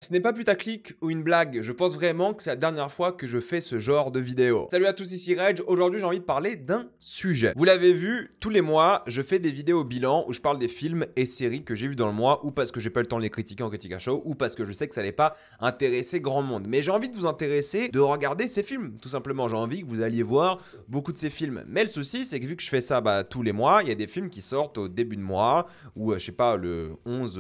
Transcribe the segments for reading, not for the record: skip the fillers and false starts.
Ce n'est pas putaclic ou une blague, je pense vraiment que c'est la dernière fois que je fais ce genre de vidéo. Salut à tous, ici Reg, aujourd'hui j'ai envie de parler d'un sujet. Vous l'avez vu, tous les mois, je fais des vidéos bilan où je parle des films et séries que j'ai vus dans le mois, ou parce que j'ai pas le temps de les critiquer en critique à chaud, ou parce que je sais que ça n'allait pas intéresser grand monde. Mais j'ai envie de vous intéresser, de regarder ces films, tout simplement. J'ai envie que vous alliez voir beaucoup de ces films. Mais le souci, c'est que vu que je fais ça tous les mois, il y a des films qui sortent au début de mois, ou je sais pas, le 11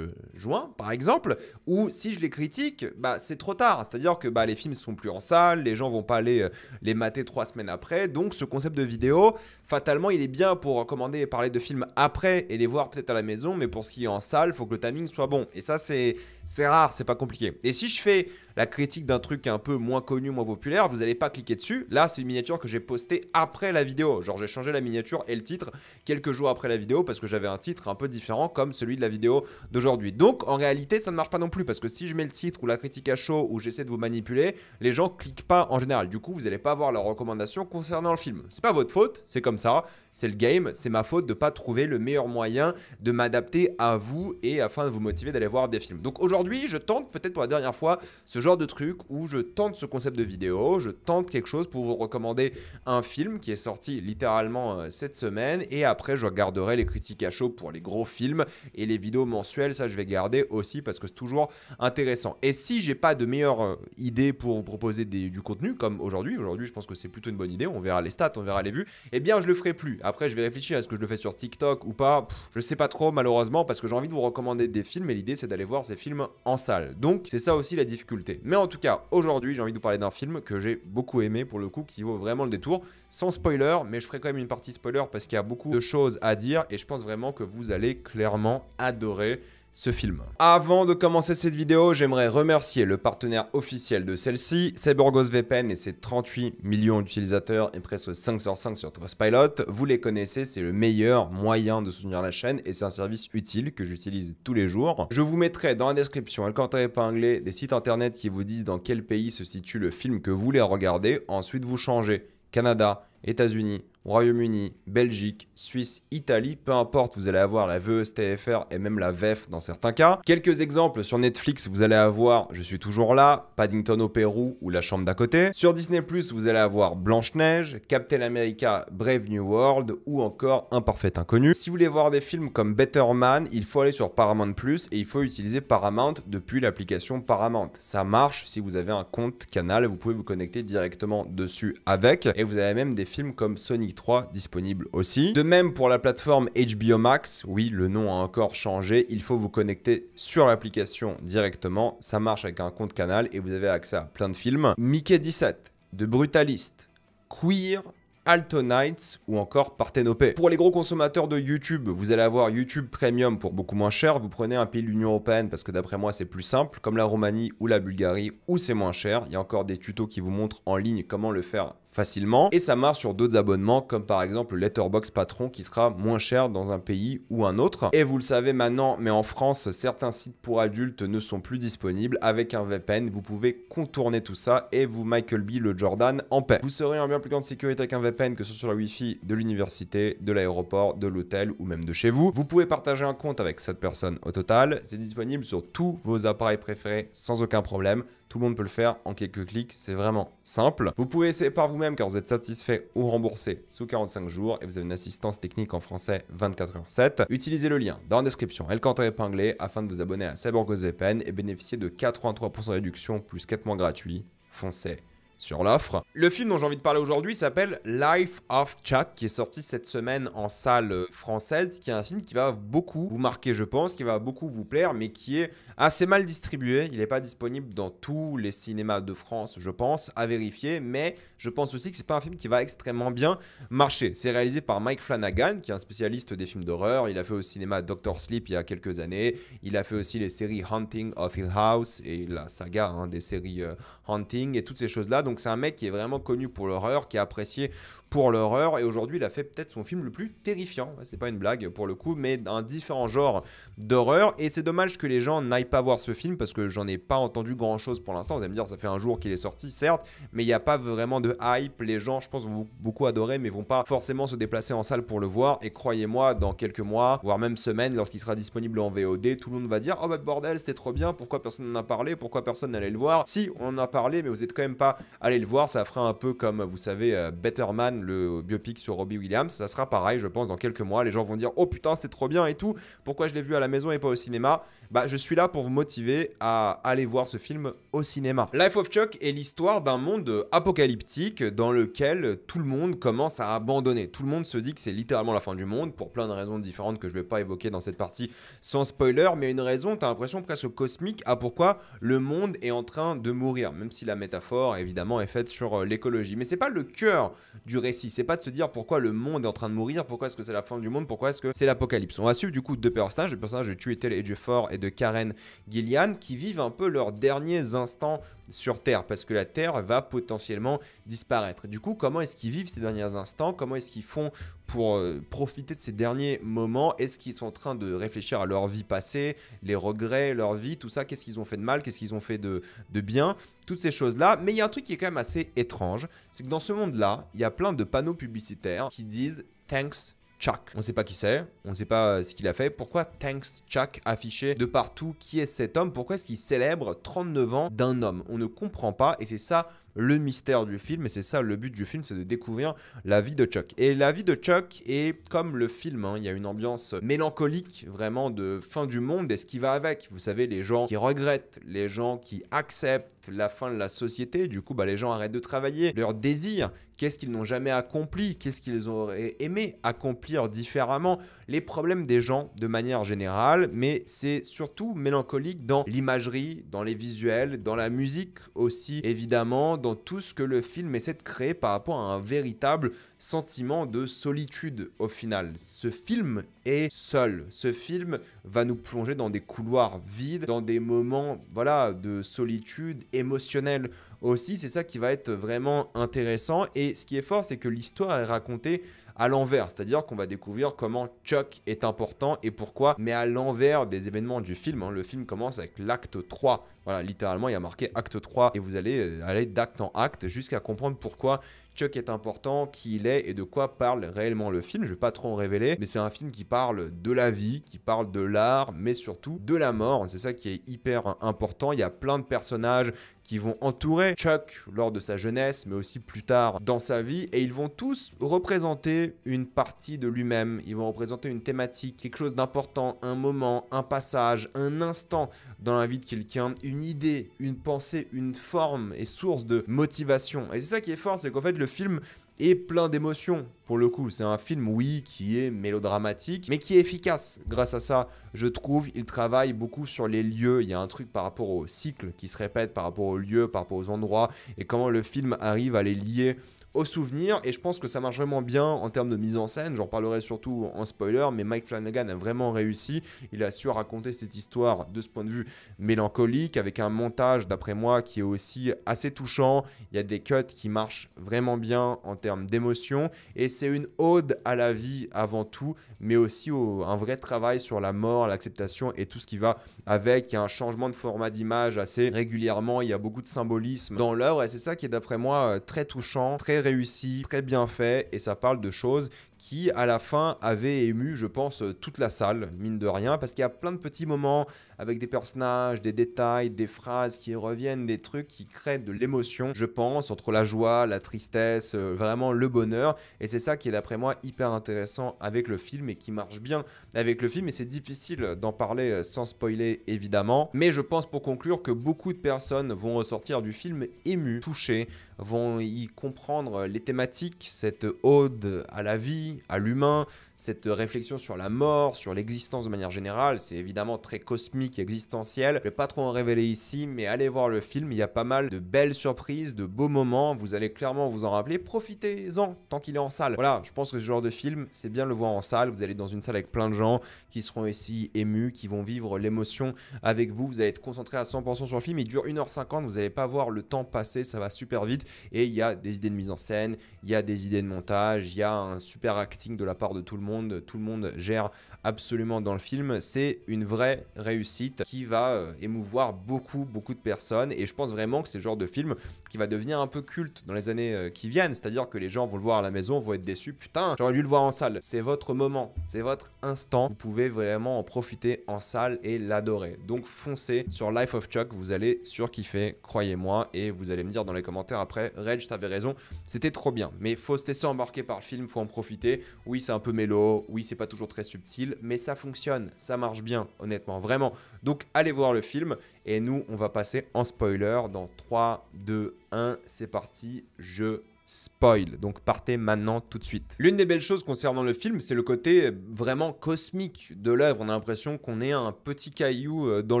juin par exemple, ou si je les critique, c'est trop tard. C'est-à-dire que les films sont plus en salle, les gens vont pas aller les mater 3 semaines après. Donc ce concept de vidéo, fatalement, il est bien pour recommander et parler de films après et les voir peut-être à la maison, mais pour ce qui est en salle, il faut que le timing soit bon. Et ça, c'est rare, c'est pas compliqué. Et si je fais la critique d'un truc un peu moins connu, moins populaire, vous n'allez pas cliquer dessus. Là, c'est une miniature que j'ai postée après la vidéo. Genre, j'ai changé la miniature et le titre quelques jours après la vidéo parce que j'avais un titre un peu différent comme celui de la vidéo d'aujourd'hui. Donc, en réalité, ça ne marche pas non plus parce que si je mets le titre ou la critique à chaud ou j'essaie de vous manipuler, les gens cliquent pas en général. Du coup, vous n'allez pas avoir leurs recommandations concernant le film. C'est pas votre faute, c'est comme ça, c'est le game, c'est ma faute de pas trouver le meilleur moyen de m'adapter à vous et afin de vous motiver d'aller voir des films. Donc aujourd'hui, je tente peut-être pour la dernière fois ce genre de truc où je tente ce concept de vidéo, je tente quelque chose pour vous recommander un film qui est sorti littéralement cette semaine et après je garderai les critiques à chaud pour les gros films et les vidéos mensuelles, ça je vais garder aussi parce que c'est toujours intéressant. Et si j'ai pas de meilleure idée pour vous proposer du contenu comme aujourd'hui je pense que c'est plutôt une bonne idée, on verra les stats, on verra les vues, eh bien je le ferai plus. Après je vais réfléchir à ce que je le fais sur TikTok ou pas, je sais pas trop malheureusement parce que j'ai envie de vous recommander des films et l'idée c'est d'aller voir ces films en salle. Donc c'est ça aussi la difficulté. Mais en tout cas aujourd'hui j'ai envie de vous parler d'un film que j'ai beaucoup aimé pour le coup, qui vaut vraiment le détour, sans spoiler, mais je ferai quand même une partie spoiler parce qu'il y a beaucoup de choses à dire et je pense vraiment que vous allez clairement adorer ce film. Avant de commencer cette vidéo, j'aimerais remercier le partenaire officiel de celle-ci, CyberGhost VPN et ses 38 millions d'utilisateurs et presque 5 sur 5 sur Trustpilot. Vous les connaissez, c'est le meilleur moyen de soutenir la chaîne et c'est un service utile que j'utilise tous les jours. Je vous mettrai dans la description, le commentaire épinglé, des sites internet qui vous disent dans quel pays se situe le film que vous voulez regarder. Ensuite, vous changez Canada, États-Unis, Royaume-Uni, Belgique, Suisse, Italie, peu importe, vous allez avoir la VESTFR et même la VEF dans certains cas. Quelques exemples sur Netflix, vous allez avoir Je suis toujours là, Paddington au Pérou ou La chambre d'à côté. Sur Disney+, vous allez avoir Blanche-Neige, Captain America, Brave New World ou encore Un parfait inconnu. Si vous voulez voir des films comme Better Man, il faut aller sur Paramount+, et il faut utiliser Paramount depuis l'application Paramount. Ça marche si vous avez un compte Canal, vous pouvez vous connecter directement dessus avec, et vous avez même des films comme Sonic 3 disponible aussi. De même pour la plateforme HBO Max, oui, le nom a encore changé, il faut vous connecter sur l'application directement, ça marche avec un compte Canal et vous avez accès à plein de films. Mickey 17, The Brutalist, Queer, Alto Nights ou encore Parthénopée. Pour les gros consommateurs de YouTube, vous allez avoir YouTube Premium pour beaucoup moins cher. Vous prenez un pays de l'Union Européenne parce que d'après moi c'est plus simple, comme la Roumanie ou la Bulgarie, où c'est moins cher. Il y a encore des tutos qui vous montrent en ligne comment le faire facilement et ça marche sur d'autres abonnements comme par exemple le Letterboxd Patron qui sera moins cher dans un pays ou un autre. Et vous le savez maintenant, mais en France certains sites pour adultes ne sont plus disponibles. Avec un VPN vous pouvez contourner tout ça et vous Michael B le Jordan en paix. Vous serez en bien plus grande sécurité avec un VPN que ce soit sur la Wi-Fi de l'université, de l'aéroport, de l'hôtel ou même de chez vous. Vous pouvez partager un compte avec 7 personnes au total. C'est disponible sur tous vos appareils préférés sans aucun problème. Tout le monde peut le faire en quelques clics, c'est vraiment simple. Vous pouvez essayer par vous-même car vous êtes satisfait ou remboursé sous 45 jours et vous avez une assistance technique en français 24h7. Utilisez le lien dans la description et le commentaire épinglé afin de vous abonner à CyberGhost VPN et bénéficier de 83% de réduction plus 4 mois gratuits. Foncez sur l'offre. Le film dont j'ai envie de parler aujourd'hui s'appelle Life of Chuck, qui est sorti cette semaine en salle française, qui est un film qui va beaucoup vous marquer, je pense, qui va beaucoup vous plaire, mais qui est assez mal distribué. Il n'est pas disponible dans tous les cinémas de France, je pense, à vérifier, mais je pense aussi que c'est pas un film qui va extrêmement bien marcher. C'est réalisé par Mike Flanagan, qui est un spécialiste des films d'horreur. Il a fait au cinéma Dr. Sleep il y a quelques années. Il a fait aussi les séries Haunting of Hill House et la saga des séries Haunting et toutes ces choses-là. Donc c'est un mec qui est vraiment connu pour l'horreur, qui est apprécié pour l'horreur, et aujourd'hui il a fait peut-être son film le plus terrifiant, c'est pas une blague pour le coup, mais d'un différent genre d'horreur. Et c'est dommage que les gens n'aillent pas voir ce film parce que j'en ai pas entendu grand chose pour l'instant. Vous allez me dire, ça fait un jour qu'il est sorti, certes, mais il n'y a pas vraiment de hype. Les gens, je pense, vont beaucoup adorer, mais vont pas forcément se déplacer en salle pour le voir. Et croyez-moi, dans quelques mois, voire même semaines, lorsqu'il sera disponible en VOD, tout le monde va dire: oh bah bordel, c'était trop bien, pourquoi personne n'en a parlé, pourquoi personne n'allait le voir? Si, on en a parlé, mais vous êtes quand même pas allé le voir. Ça fera un peu comme, vous savez, Better Man, le biopic sur Robbie Williams. Ça sera pareil, je pense, dans quelques mois. Les gens vont dire: oh putain, c'était trop bien et tout, pourquoi je l'ai vu à la maison et pas au cinéma? Bah, je suis là pour vous motiver à aller voir ce film au cinéma. Life of Chuck est l'histoire d'un monde apocalyptique dans lequel tout le monde commence à abandonner. Tout le monde se dit que c'est littéralement la fin du monde pour plein de raisons différentes que je vais pas évoquer dans cette partie sans spoiler, mais une raison, tu as l'impression presque cosmique, à pourquoi le monde est en train de mourir, même si la métaphore évidemment est faite sur l'écologie. Mais c'est pas le cœur du récit, c'est pas de se dire pourquoi le monde est en train de mourir, pourquoi est-ce que c'est la fin du monde, pourquoi est-ce que c'est l'apocalypse. On va suivre du coup deux personnages, le personnage de Chiwetel Ejiofor et de Karen Gillian, qui vivent un peu leurs derniers instants sur Terre, parce que la Terre va potentiellement disparaître. Du coup, comment est-ce qu'ils vivent ces derniers instants? Comment est-ce qu'ils font pour profiter de ces derniers moments? Est-ce qu'ils sont en train de réfléchir à leur vie passée, les regrets, leur vie, tout ça? Qu'est-ce qu'ils ont fait de mal? Qu'est-ce qu'ils ont fait de bien? Toutes ces choses-là. Mais il y a un truc qui est quand même assez étrange, c'est que dans ce monde-là, il y a plein de panneaux publicitaires qui disent « Thanks Chuck ». On ne sait pas qui c'est, on ne sait pas ce qu'il a fait. Pourquoi Thanks Chuck affiché de partout? Qui est cet homme? Pourquoi est-ce qu'il célèbre 39 ans d'un homme? On ne comprend pas, et c'est ça le mystère du film, et c'est ça le but du film, c'est de découvrir la vie de Chuck. Et la vie de Chuck est comme le film, hein, il y a une ambiance mélancolique, vraiment de fin du monde, et ce qui va avec. Vous savez, les gens qui regrettent, les gens qui acceptent la fin de la société, du coup, bah, les gens arrêtent de travailler, leur désir, qu'est-ce qu'ils n'ont jamais accompli, qu'est-ce qu'ils auraient aimé accomplir différemment, les problèmes des gens de manière générale, mais c'est surtout mélancolique dans l'imagerie, dans les visuels, dans la musique aussi, évidemment, dans tout ce que le film essaie de créer par rapport à un véritable sentiment de solitude au final. Ce film est seul. Ce film va nous plonger dans des couloirs vides, dans des moments, voilà, de solitude émotionnelle aussi. C'est ça qui va être vraiment intéressant. Et ce qui est fort, c'est que l'histoire est racontée à l'envers, c'est-à-dire qu'on va découvrir comment Chuck est important et pourquoi, mais à l'envers des événements du film. Hein. Le film commence avec l'acte 3. Voilà, littéralement, il y a marqué acte 3 et vous allez aller d'acte en acte jusqu'à comprendre pourquoi Chuck est important, qui il est et de quoi parle réellement le film. Je ne vais pas trop en révéler, mais c'est un film qui parle de la vie, qui parle de l'art, mais surtout de la mort. C'est ça qui est hyper important. Il y a plein de personnages qui vont entourer Chuck lors de sa jeunesse, mais aussi plus tard dans sa vie, et ils vont tous représenter une partie de lui-même. Ils vont représenter une thématique, quelque chose d'important, un moment, un passage, un instant dans la vie de quelqu'un, une idée, une pensée, une forme et source de motivation. Et c'est ça qui est fort, c'est qu'en fait le film est plein d'émotions. Pour le coup, c'est un film, oui, qui est mélodramatique, mais qui est efficace. Grâce à ça, je trouve, il travaille beaucoup sur les lieux. Il y a un truc par rapport au cycle qui se répète, par rapport aux lieux, par rapport aux endroits, et comment le film arrive à les lier au souvenir. Et je pense que ça marche vraiment bien en termes de mise en scène. J'en parlerai surtout en spoiler, mais Mike Flanagan a vraiment réussi. Il a su raconter cette histoire de ce point de vue mélancolique, avec un montage, d'après moi, qui est aussi assez touchant. Il y a des cuts qui marchent vraiment bien en termes d'émotion, et c'est une ode à la vie avant tout, mais aussi un vrai travail sur la mort, l'acceptation et tout ce qui va avec. Il y a un changement de format d'image assez régulièrement, il y a beaucoup de symbolisme dans l'œuvre, et c'est ça qui est d'après moi très touchant, très réussi, très bien fait, et ça parle de choses qui à la fin avait ému, je pense, toute la salle, mine de rien, parce qu'il y a plein de petits moments avec des personnages, des détails, des phrases qui reviennent, des trucs qui créent de l'émotion, je pense, entre la joie, la tristesse, vraiment le bonheur. Et c'est ça qui est d'après moi hyper intéressant avec le film et qui marche bien avec le film. Et c'est difficile d'en parler sans spoiler, évidemment. Mais je pense, pour conclure, que beaucoup de personnes vont ressortir du film émues, touchées, vont y comprendre les thématiques, cette ode à la vie, vie, à l'humain, cette réflexion sur la mort, sur l'existence de manière générale. C'est évidemment très cosmique, existentiel. Je vais pas trop en révéler ici, mais allez voir le film. Il y a pas mal de belles surprises, de beaux moments. Vous allez clairement vous en rappeler. Profitez-en tant qu'il est en salle. Voilà, je pense que ce genre de film, c'est bien de le voir en salle. Vous allez dans une salle avec plein de gens qui seront ici émus, qui vont vivre l'émotion avec vous. Vous allez être concentré à 100% sur le film. Il dure 1h50. Vous n'allez pas voir le temps passer. Ça va super vite. Et il y a des idées de mise en scène, il y a des idées de montage, il y a un super acting de la part de tout le monde. Tout le monde gère absolument dans le film. C'est une vraie réussite qui va émouvoir beaucoup de personnes. Et je pense vraiment que c'est le genre de film qui va devenir un peu culte dans les années qui viennent. C'est-à-dire que les gens vont le voir à la maison, vont être déçus. Putain, j'aurais dû le voir en salle. C'est votre moment, c'est votre instant. Vous pouvez vraiment en profiter en salle et l'adorer. Donc foncez sur Life of Chuck, vous allez surkiffer, croyez-moi. Et vous allez me dire dans les commentaires après, Reg, t'avais raison, c'était trop bien. Mais faut se laisser embarquer par le film, faut en profiter. Oui, c'est un peu mélo. Oui, c'est pas toujours très subtil, mais ça fonctionne, ça marche bien, honnêtement, vraiment. Donc, allez voir le film et nous, on va passer en spoiler dans 3, 2, 1, c'est parti, je spoil. Donc partez maintenant tout de suite. L'une des belles choses concernant le film, c'est le côté vraiment cosmique de l'œuvre. On a l'impression qu'on est un petit caillou dans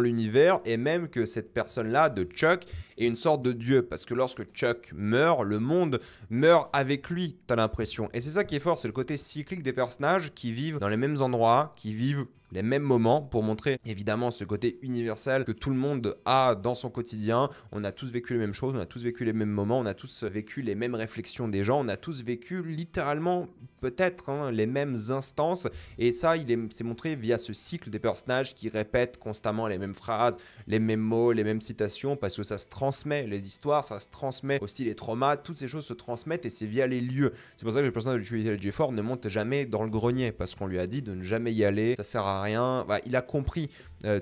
l'univers et même que cette personne-là, de Chuck, est une sorte de dieu. Parce que lorsque Chuck meurt, le monde meurt avec lui, t'as l'impression. Et c'est ça qui est fort, c'est le côté cyclique des personnages qui vivent dans les mêmes endroits, qui vivent les mêmes moments pour montrer évidemment ce côté universel que tout le monde a dans son quotidien. On a tous vécu les mêmes choses, on a tous vécu les mêmes moments, on a tous vécu les mêmes réflexions des gens, on a tous vécu littéralement peut-être les mêmes instances. Et ça, c'est montré via ce cycle des personnages qui répètent constamment les mêmes phrases, les mêmes mots, les mêmes citations, parce que ça se transmet, les histoires, ça se transmet aussi les traumas, toutes ces choses se transmettent et c'est via les lieux. C'est pour ça que le personnage de Julie J. ne monte jamais dans le grenier, parce qu'on lui a dit de ne jamais y aller, ça sert à rien. Bah, il a compris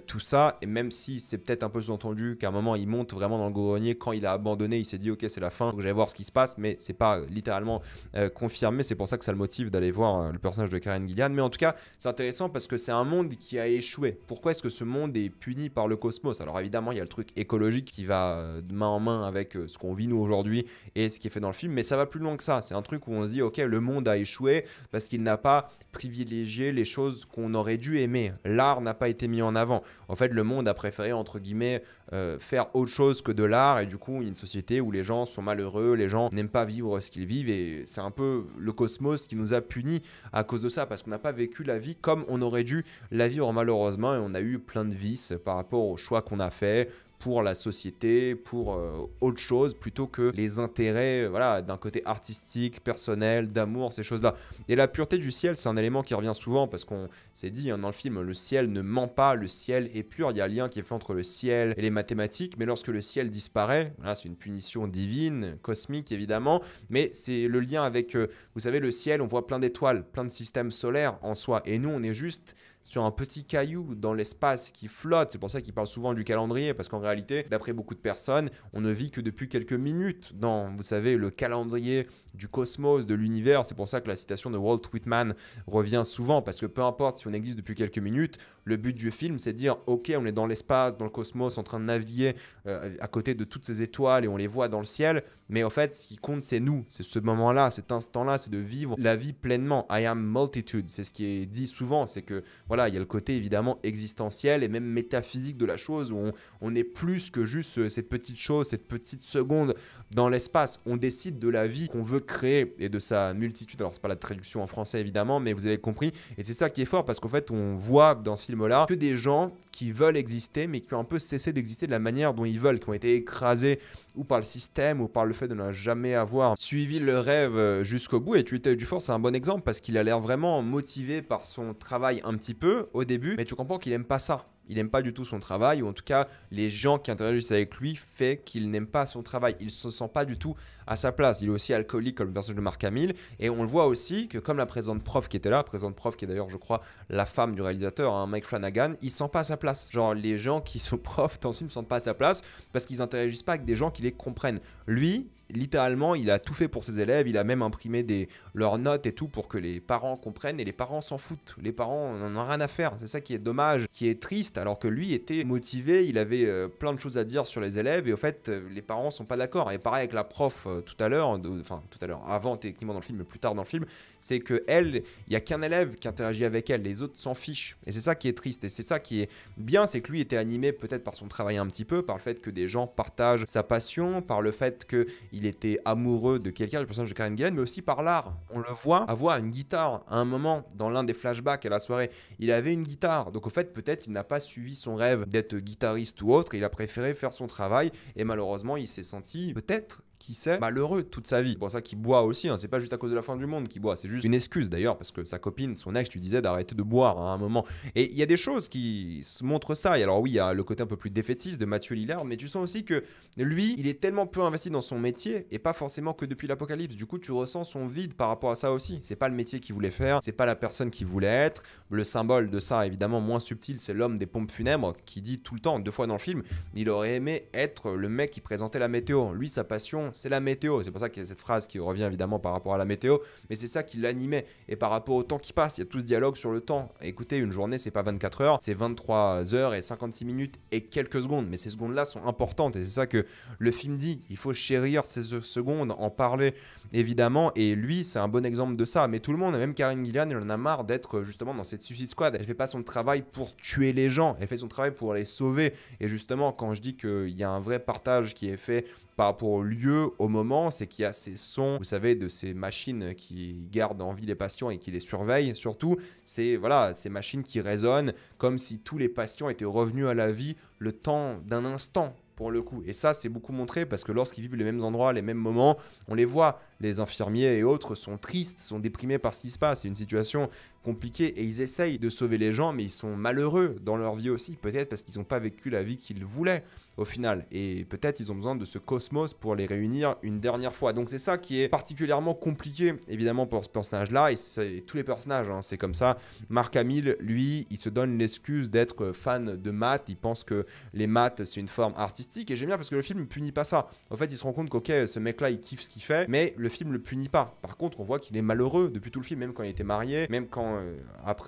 tout ça, et même si c'est peut-être un peu sous-entendu qu'à un moment il monte vraiment dans le grenier quand il a abandonné, il s'est dit ok c'est la fin, donc j'allais voir ce qui se passe, mais c'est pas littéralement confirmé. C'est pour ça que ça le motive d'aller voir le personnage de Karen Gillan. Mais en tout cas c'est intéressant parce que c'est un monde qui a échoué. Pourquoi est-ce que ce monde est puni par le cosmos? Alors évidemment il y a le truc écologique qui va de main en main avec ce qu'on vit nous aujourd'hui et ce qui est fait dans le film, mais ça va plus loin que ça. C'est un truc où on se dit ok, le monde a échoué parce qu'il n'a pas privilégié les choses qu'on aurait dû aimer. L'art n'a pas été mis en avant. En fait, le monde a préféré, entre guillemets, faire autre chose que de l'art, et du coup, il y a une société où les gens sont malheureux, les gens n'aiment pas vivre ce qu'ils vivent, et c'est un peu le cosmos qui nous a punis à cause de ça, parce qu'on n'a pas vécu la vie comme on aurait dû la vivre malheureusement, et on a eu plein de vices par rapport aux choix qu'on a fait pour la société, pour autre chose, plutôt que les intérêts voilà, d'un côté artistique, personnel, d'amour, ces choses-là. Et la pureté du ciel, c'est un élément qui revient souvent, parce qu'on s'est dit dans le film, le ciel ne ment pas, le ciel est pur, il y a un lien qui est fait entre le ciel et les mathématiques, mais lorsque le ciel disparaît, voilà, c'est une punition divine, cosmique évidemment, mais c'est le lien avec, vous savez, le ciel, on voit plein d'étoiles, plein de systèmes solaires en soi, et nous on est juste sur un petit caillou dans l'espace qui flotte. C'est pour ça qu'il parle souvent du calendrier, parce qu'en réalité, d'après beaucoup de personnes, on ne vit que depuis quelques minutes dans, vous savez, le calendrier du cosmos, de l'univers. C'est pour ça que la citation de Walt Whitman revient souvent, parce que peu importe si on existe depuis quelques minutes, le but du film, c'est de dire, ok, on est dans l'espace, dans le cosmos, en train de naviguer à côté de toutes ces étoiles et on les voit dans le ciel, mais en fait, ce qui compte, c'est nous, c'est ce moment-là, cet instant-là, c'est de vivre la vie pleinement. I am multitude, c'est ce qui est dit souvent, c'est que voilà, il y a le côté évidemment existentiel et même métaphysique de la chose où on est plus que juste cette petite chose, cette petite seconde dans l'espace. On décide de la vie qu'on veut créer et de sa multitude. Alors c'est pas la traduction en français évidemment, mais vous avez compris. Et c'est ça qui est fort, parce qu'en fait on voit dans ce film-là que des gens qui veulent exister mais qui ont un peu cessé d'exister de la manière dont ils veulent, qui ont été écrasés ou par le système ou par le fait de ne jamais avoir suivi le rêve jusqu'au bout. Et Tuité Dufort, c'est un bon exemple parce qu'il a l'air vraiment motivé par son travail un petit peu au début, mais tu comprends qu'il aime pas ça. Il n'aime pas du tout son travail, ou en tout cas, les gens qui interagissent avec lui fait qu'il n'aime pas son travail. Il ne se sent pas du tout à sa place. Il est aussi alcoolique comme le personnage de Mark Hamill. Et on le voit aussi que comme la présidente prof qui était là, présidente prof qui est d'ailleurs, je crois, la femme du réalisateur, hein, Mike Flanagan, il ne se sent pas à sa place. Genre, les gens qui sont profs dans ce film ne se sentent pas à sa place parce qu'ils n'interagissent pas avec des gens qui les comprennent. Lui, littéralement, il a tout fait pour ses élèves, il a même imprimé leurs notes et tout pour que les parents comprennent, et les parents s'en foutent. Les parents n'en ont rien à faire. C'est ça qui est dommage, qui est triste, alors que lui était motivé, il avait plein de choses à dire sur les élèves, et au fait, les parents sont pas d'accord. Et pareil avec la prof tout à l'heure, avant techniquement dans le film, mais plus tard dans le film, c'est que elle, il y a qu'un élève qui interagit avec elle, les autres s'en fichent. Et c'est ça qui est triste, et c'est ça qui est bien, c'est que lui était animé peut-être par son travail un petit peu, par le fait que des gens partagent sa passion, par le fait qu'il était amoureux de quelqu'un, le personnage de Karen Gillan, mais aussi par l'art. On le voit avoir une guitare à un moment dans l'un des flashbacks à la soirée. Il avait une guitare, donc au fait peut-être il n'a pas suivi son rêve d'être guitariste ou autre, il a préféré faire son travail et malheureusement il s'est senti peut-être, qui sait, malheureux toute sa vie. C'est pour ça qu'il boit aussi, hein. C'est pas juste à cause de la fin du monde qu'il boit, c'est juste une excuse d'ailleurs, parce que sa copine, son ex, lui disait d'arrêter de boire à un moment. Et il y a des choses qui se montrent ça. Et alors oui, il y a le côté un peu plus défaitiste de Matthew Lillard, mais tu sens aussi que lui, il est tellement peu investi dans son métier, et pas forcément que depuis l'Apocalypse. Du coup, tu ressens son vide par rapport à ça aussi. C'est pas le métier qu'il voulait faire, c'est pas la personne qu'il voulait être. Le symbole de ça, évidemment moins subtil, c'est l'homme des pompes funèbres, qui dit tout le temps, 2 fois dans le film, il aurait aimé être le mec qui présentait la météo. Lui, sa passion, c'est la météo. C'est pour ça qu'il y a cette phrase qui revient évidemment par rapport à la météo, mais c'est ça qui l'animait. Et par rapport au temps qui passe, il y a tout ce dialogue sur le temps. Écoutez, une journée, c'est pas 24 heures, c'est 23 heures et 56 minutes et quelques secondes. Mais ces secondes-là sont importantes, et c'est ça que le film dit. Il faut chérir ces secondes, en parler évidemment. Et lui, c'est un bon exemple de ça. Mais tout le monde, même Karen Gillan, elle en a marre d'être justement dans cette Suicide Squad. Elle fait pas son travail pour tuer les gens, elle fait son travail pour les sauver. Et justement, quand je dis qu'il y a un vrai partage qui est fait par rapport au lieu, au moment, c'est qu'il y a ces sons, vous savez, de ces machines qui gardent en vie les patients et qui les surveillent. Surtout, c'est voilà, ces machines qui résonnent comme si tous les patients étaient revenus à la vie le temps d'un instant, pour le coup. Et ça, c'est beaucoup montré parce que lorsqu'ils vivent les mêmes endroits, les mêmes moments, on les voit. Les infirmiers et autres sont tristes, sont déprimés par ce qui se passe. C'est une situation compliquée et ils essayent de sauver les gens, mais ils sont malheureux dans leur vie aussi. Peut-être parce qu'ils n'ont pas vécu la vie qu'ils voulaient au final. Et peut-être ils ont besoin de ce cosmos pour les réunir une dernière fois. Donc c'est ça qui est particulièrement compliqué, évidemment, pour ce personnage-là. Et c'est tous les personnages, hein, c'est comme ça. Mark Hamill, lui, il se donne l'excuse d'être fan de maths. Il pense que les maths, c'est une forme artistique. Et j'aime bien parce que le film ne punit pas ça. En fait, il se rend compte qu'ok, ce mec-là, il kiffe ce qu'il fait, mais le film le punit pas. Par contre, on voit qu'il est malheureux depuis tout le film, même quand il était marié, même quand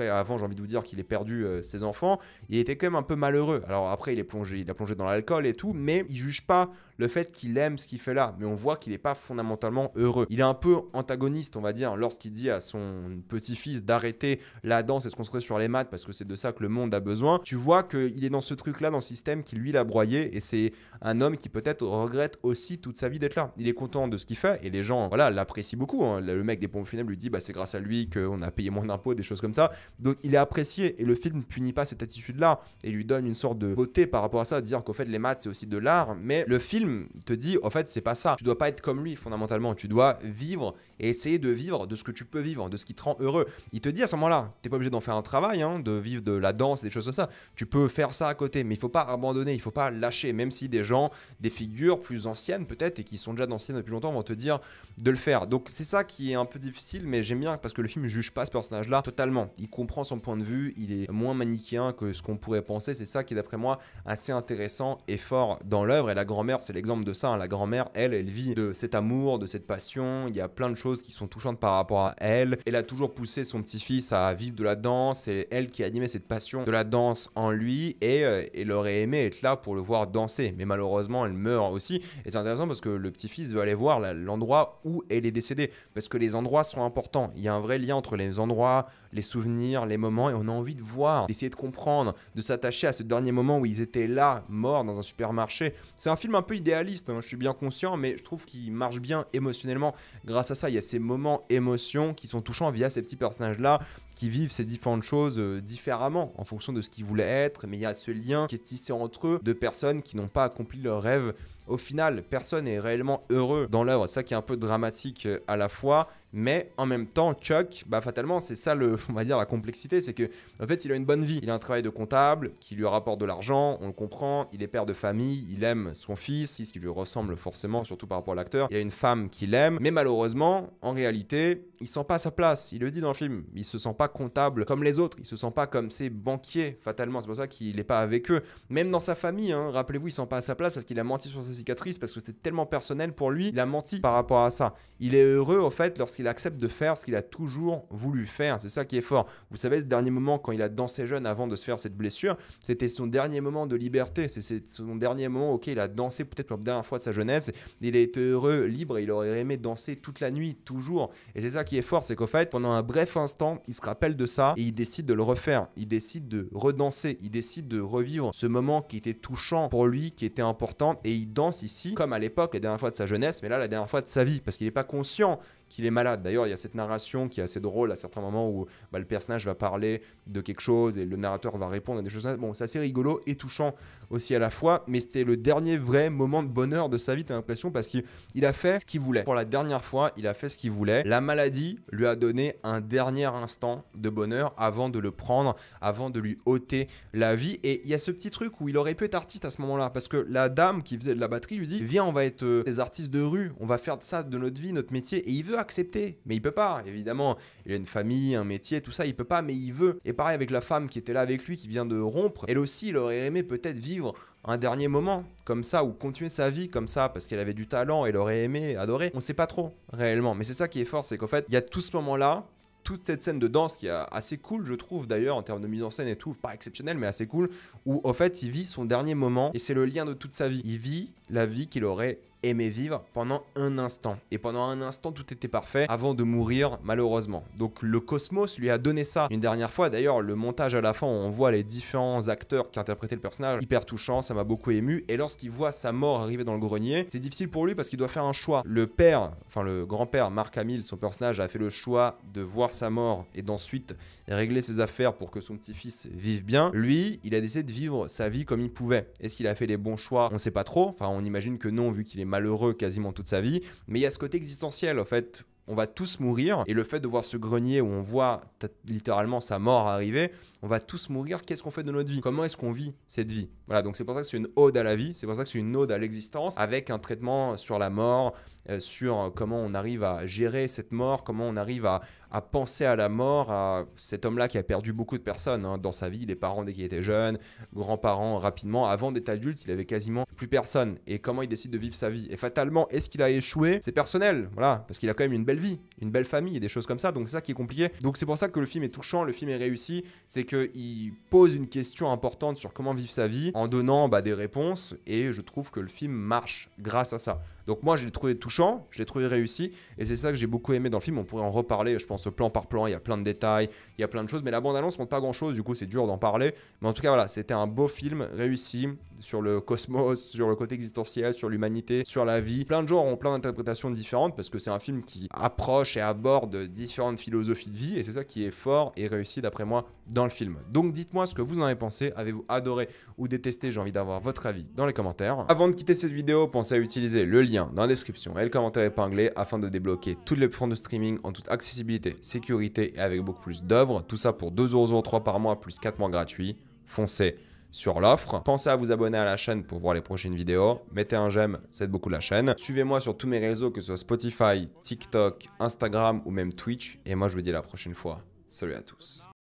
avant, j'ai envie de vous dire qu'il ait perdu ses enfants, il était quand même un peu malheureux. Alors après, il a plongé dans l'alcool et tout, mais il juge pas le fait qu'il aime ce qu'il fait là, mais on voit qu'il n'est pas fondamentalement heureux. Il est un peu antagoniste, on va dire, lorsqu'il dit à son petit-fils d'arrêter la danse et se concentrer sur les maths parce que c'est de ça que le monde a besoin. Tu vois qu'il est dans ce truc-là, dans le système qui lui l'a broyé, et c'est un homme qui peut-être regrette aussi toute sa vie d'être là. Il est content de ce qu'il fait et les gens, voilà, l'apprécient beaucoup, hein. Le mec des pompes funèbres lui dit, bah c'est grâce à lui qu'on a payé moins d'impôts, des choses comme ça. Donc il est apprécié et le film ne punit pas cette attitude-là et lui donne une sorte de beauté par rapport à ça, dire qu'au fait les maths c'est aussi de l'art, mais le film te dit, en fait, c'est pas ça. Tu dois pas être comme lui, fondamentalement. Tu dois vivre et essayer de vivre de ce que tu peux vivre, de ce qui te rend heureux. Il te dit à ce moment-là, t'es pas obligé d'en faire un travail, hein, de vivre de la danse, des choses comme ça. Tu peux faire ça à côté, mais il faut pas abandonner, il faut pas lâcher, même si des gens, des figures plus anciennes peut-être, et qui sont déjà d'anciennes depuis longtemps, vont te dire de le faire. Donc c'est ça qui est un peu difficile, mais j'aime bien parce que le film juge pas ce personnage-là totalement. Il comprend son point de vue, il est moins manichéen que ce qu'on pourrait penser. C'est ça qui est, d'après moi, assez intéressant et fort dans l'œuvre. Et la grand-mère, c'est l'exemple de ça, hein. La grand-mère, elle vit de cet amour, de cette passion. Il y a plein de choses qui sont touchantes par rapport à elle. Elle a toujours poussé son petit-fils à vivre de la danse. C'est elle qui a animé cette passion de la danse en lui, et elle aurait aimé être là pour le voir danser. Mais malheureusement, elle meurt aussi. Et c'est intéressant parce que le petit-fils veut aller voir l'endroit où elle est décédée. Parce que les endroits sont importants. Il y a un vrai lien entre les endroits, les souvenirs, les moments, et on a envie de voir, d'essayer de comprendre, de s'attacher à ce dernier moment où ils étaient là, morts dans un supermarché. C'est un film un peu idéaliste, hein, je suis bien conscient, mais je trouve qu'il marche bien émotionnellement grâce à ça. Il y a ces moments émotions qui sont touchants via ces petits personnages-là qui vivent ces différentes choses différemment en fonction de ce qu'ils voulaient être, mais il y a ce lien qui est tissé entre eux, de personnes qui n'ont pas accompli leur rêve. Au final, personne n'est réellement heureux dans l'œuvre. C'est ça qui est un peu dramatique à la fois. Mais en même temps, Chuck, bah fatalement, c'est ça on va dire la complexité, c'est que en fait, il a une bonne vie. Il a un travail de comptable qui lui rapporte de l'argent, on le comprend. Il est père de famille, il aime son fils qui lui ressemble forcément, surtout par rapport à l'acteur. Il a une femme qu'il aime, mais malheureusement, en réalité, il sent pas sa place. Il le dit dans le film. Il se sent pas comptable comme les autres. Il se sent pas comme ses banquiers, fatalement. C'est pour ça qu'il n'est pas avec eux. Même dans sa famille, hein, rappelez-vous, il sent pas à sa place parce qu'il a menti sur sa cicatrice, parce que c'était tellement personnel pour lui. Il a menti par rapport à ça. Il est heureux, en fait, lorsqu'il accepte de faire ce qu'il a toujours voulu faire. C'est ça qui est fort. Vous savez, ce dernier moment, quand il a dansé jeune avant de se faire cette blessure, c'était son dernier moment de liberté. C'est son dernier moment, ok, il a dansé peut-être pour la dernière fois de sa jeunesse. Il a été heureux, libre, et il aurait aimé danser toute la nuit, toujours. Et c'est ça qui est fort, c'est qu'en fait, pendant un bref instant, il se rappelle de ça et il décide de le refaire. Il décide de redanser. Il décide de revivre ce moment qui était touchant pour lui, qui était important. Et il danse ici, comme à l'époque, la dernière fois de sa jeunesse, mais là, la dernière fois de sa vie, parce qu'il n'est pas conscient qu'il est malade. D'ailleurs, il y a cette narration qui est assez drôle à certains moments où le personnage va parler de quelque chose et le narrateur va répondre à des choses. Bon, c'est assez rigolo et touchant aussi à la fois, mais c'était le dernier vrai moment de bonheur de sa vie, t'as l'impression, parce qu'il a fait ce qu'il voulait. Pour la dernière fois, il a fait ce qu'il voulait. La maladie lui a donné un dernier instant de bonheur avant de le prendre, avant de lui ôter la vie. Et il y a ce petit truc où il aurait pu être artiste à ce moment-là, parce que la dame qui faisait de la batterie lui dit « Viens, on va être des artistes de rue, on va faire de ça de notre vie, notre métier. » Et il veut accepter, mais il peut pas. Évidemment, il a une famille, un métier, tout ça, il peut pas, mais il veut. Et pareil avec la femme qui était là avec lui, qui vient de rompre, elle aussi, il aurait aimé peut-être vivre un dernier moment comme ça ou continuer sa vie comme ça parce qu'elle avait du talent, elle aurait aimé, adoré. On sait pas trop réellement, mais c'est ça qui est fort, c'est qu'en fait, il y a tout ce moment-là, toute cette scène de danse qui est assez cool, je trouve d'ailleurs, en termes de mise en scène et tout, pas exceptionnel, mais assez cool, où en fait, il vit son dernier moment et c'est le lien de toute sa vie. Il vit la vie qu'il aurait aimé vivre pendant un instant. Et pendant un instant, tout était parfait avant de mourir, malheureusement. Donc le cosmos lui a donné ça une dernière fois. D'ailleurs, le montage à la fin, on voit les différents acteurs qui interprétaient le personnage. Hyper touchant, ça m'a beaucoup ému. Et lorsqu'il voit sa mort arriver dans le grenier, c'est difficile pour lui parce qu'il doit faire un choix. Le père, enfin le grand-père, Mark Hamill, son personnage, a fait le choix de voir sa mort et d'ensuite régler ses affaires pour que son petit-fils vive bien. Lui, il a décidé de vivre sa vie comme il pouvait. Est-ce qu'il a fait les bons choix? On sait pas trop. Enfin, on imagine que non, vu qu'il est malheureux quasiment toute sa vie. Mais il y a ce côté existentiel, en fait. On va tous mourir, et le fait de voir ce grenier où on voit littéralement sa mort arriver, on va tous mourir. Qu'est-ce qu'on fait de notre vie? Comment est-ce qu'on vit cette vie? Voilà, donc c'est pour ça que c'est une ode à la vie, c'est pour ça que c'est une ode à l'existence, avec un traitement sur la mort, sur comment on arrive à gérer cette mort, comment on arrive à penser à la mort, à cet homme-là qui a perdu beaucoup de personnes dans sa vie, les parents dès qu'il était jeune, grands-parents rapidement, avant d'être adulte, il avait quasiment plus personne, et comment il décide de vivre sa vie. Et fatalement, est-ce qu'il a échoué? C'est personnel, voilà, parce qu'il a quand même une belle vie, une belle famille et des choses comme ça, donc c'est ça qui est compliqué. Donc c'est pour ça que le film est touchant, le film est réussi, c'est qu'il pose une question importante sur comment vivre sa vie en donnant des réponses, et je trouve que le film marche grâce à ça. Donc moi je l'ai trouvé touchant, je l'ai trouvé réussi, et c'est ça que j'ai beaucoup aimé dans le film. On pourrait en reparler, je pense, plan par plan, il y a plein de détails, il y a plein de choses, mais la bande-annonce montre pas grand-chose, du coup c'est dur d'en parler, mais en tout cas voilà, c'était un beau film réussi sur le cosmos, sur le côté existentiel, sur l'humanité, sur la vie. Plein de gens ont plein d'interprétations différentes, parce que c'est un film qui approche et aborde différentes philosophies de vie, et c'est ça qui est fort et réussi d'après moi dans le film. Donc dites-moi ce que vous en avez pensé, avez-vous adoré ou détesté? J'ai envie d'avoir votre avis dans les commentaires. Avant de quitter cette vidéo, pensez à utiliser le lien dans la description et le commentaire épinglé afin de débloquer toutes les plateformes de streaming en toute accessibilité, sécurité et avec beaucoup plus d'œuvres. Tout ça pour 2,03€ par mois plus 4 mois gratuits. Foncez sur l'offre. Pensez à vous abonner à la chaîne pour voir les prochaines vidéos. Mettez un j'aime, ça aide beaucoup la chaîne. Suivez-moi sur tous mes réseaux, que ce soit Spotify, TikTok, Instagram ou même Twitch. Et moi, je vous dis à la prochaine fois. Salut à tous.